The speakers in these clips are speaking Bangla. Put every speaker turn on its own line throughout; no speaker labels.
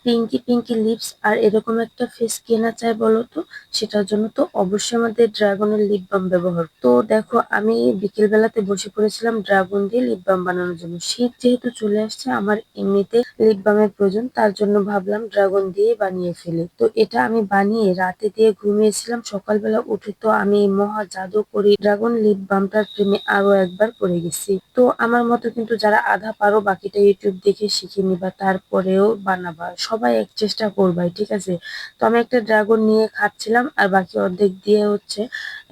পিঙ্কি পিঙ্কি লিপস আর এরকম একটা ফেস কেনা চাই বলো তো? সেটার জন্য তো অবশ্যই আমাদের ড্রাগনের লিপ বাম ব্যবহার। তো দেখো আমি বিকেল বেলাতে বসে পড়েছিলাম ড্রাগন দিয়ে লিপ বাম বানানোর জন্য। শীত যেহেতু চলে আসছে, আমার এমনিতে লিপ বামের প্রয়োজন, তার জন্য ভাবলাম ড্রাগন দিয়ে বানিয়ে ফেলি। তো এটা আমি বানিয়ে রাতে দিয়ে ঘুমিয়েছিলাম, সকালবেলা উঠে তো আমি এই মহা জাদু করি ড্রাগন লিপ বামটার প্রেমে আরো একবার পড়ে গেছি। তো আমার মতো কিন্তু যারা আধা পারো, বাকিটা ইউটিউব দেখে শিখে নিবা, তারপরেও বানাবা, সবাই এক চেষ্টা করবাই, ঠিক আছে? তো আমি একটা ড্রাগন নিয়ে খাচ্ছিলাম আর বাকি অর্ধেক দিয়ে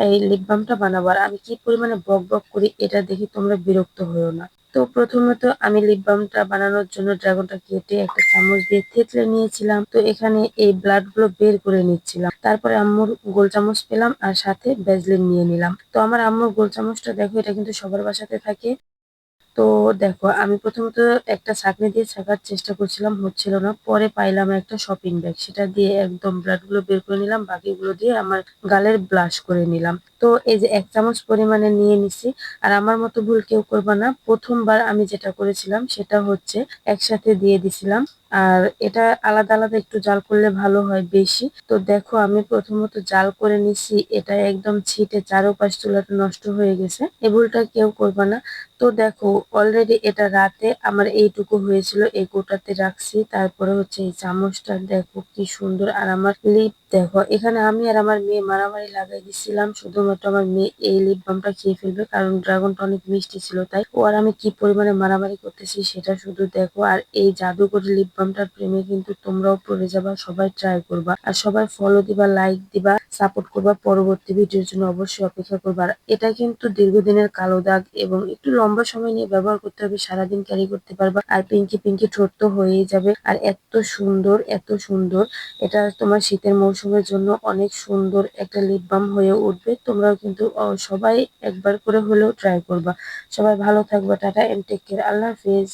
এই লিপ বামটা বানাবো। আর আমি কি পরিমাণে বক বক করি এটা দেখে তোমরা বিরক্ত হয়েও না। তো প্রথমত আমি লিপ বামটা বানানোর জন্য ড্রাগনটা কেটে একটা চামচ দিয়ে থেতলে নিয়েছিলাম। তো এখানে এই ব্লাড গুলো বের করে নিচ্ছিলাম। তারপরে আম্মুর গোল চামচ পেলাম আর সাথে ভ্যাসলিন নিয়ে নিলাম। তো আমার আম্মুর গোল চামচটা দেখো, এটা কিন্তু সবার বাসাতে থাকে। তো দেখো আমি প্রথমত একটা ছাঁকনি দিয়ে ছাকার চেষ্টা করছিলাম, হচ্ছিল না। পরে পাইলাম একটা শপিং ব্যাগ, সেটা দিয়ে একদম ব্লাড গুলো বের করে নিলাম, বাকিগুলো দিয়ে আমার গালের ব্লাশ করে নিলাম। তো এই যে 1 চামচ পরিমাণে নিয়ে নিছি। আর আমার মতো ভুল কেউ করবা না। প্রথমবার আমি যেটা করেছিলাম সেটা হচ্ছে একসাথে দিয়ে দিছিলাম। আর এটা আলাদা আলাদা একটু জাল করলে ভালো হয় বেশি। তো দেখো আমি প্রথমত জাল করে নিছি, এটা একদম ছিটে চারোপাশ চুলাটা নষ্ট হয়ে গেছে। এ ভুলটা কেউ করবা না। তো দেখো অলরেডি এটা রাতে আমার এইটুকু হয়েছিল, এই কোটাতে রাখছি। তারপরে হচ্ছে এই চামচটা দেখো কি সুন্দর। আর আমার লিপ দেখো, এখানে আমি আর আমার মেয়ে মারামারি লাগাই দিছিলাম, শুধুমাত্র আমার মেয়ে এই লিপ বামটা খেয়ে ফেলবে, কারণ ড্রাগনটা অনেক মিষ্টি ছিল তাই। ও আর আমি কি পরিমাণে মারামারি করতেছি সেটা শুধু দেখো। আর এই জাদুকরি লিপ বামটার প্রেমে কিন্তু তোমরাও পড়ে যাবা, সবাই ট্রাই করবা আর সবাই ফলো দিবা, লাইক দিবা, সাপোর্ট করবা। পরবর্তী ভিডিওর জন্য অবশ্যই অপেক্ষা করবা। আর এটা কিন্তু দীর্ঘদিনের কালো দাগ এবং একটু লম্বা সময় নিয়ে ব্যবহার করতে হবে, সারাদিন ক্যারি করতে পারবা। আর পিঙ্কি পিঙ্কি ঠোঁট তো হয়েই যাবে। আর এত সুন্দর, এত সুন্দর, এটা তোমার শীতের মৌসুমের জন্য অনেক সুন্দর একটা লিপ বাম হয়ে উঠবে। তোমরাও কিন্তু সবাই একবার করে হলেও ট্রাই করবা। সবাই ভালো থাকবা, টাটা এন্ড টেক কেয়ার, আল্লাহ হাফিজ।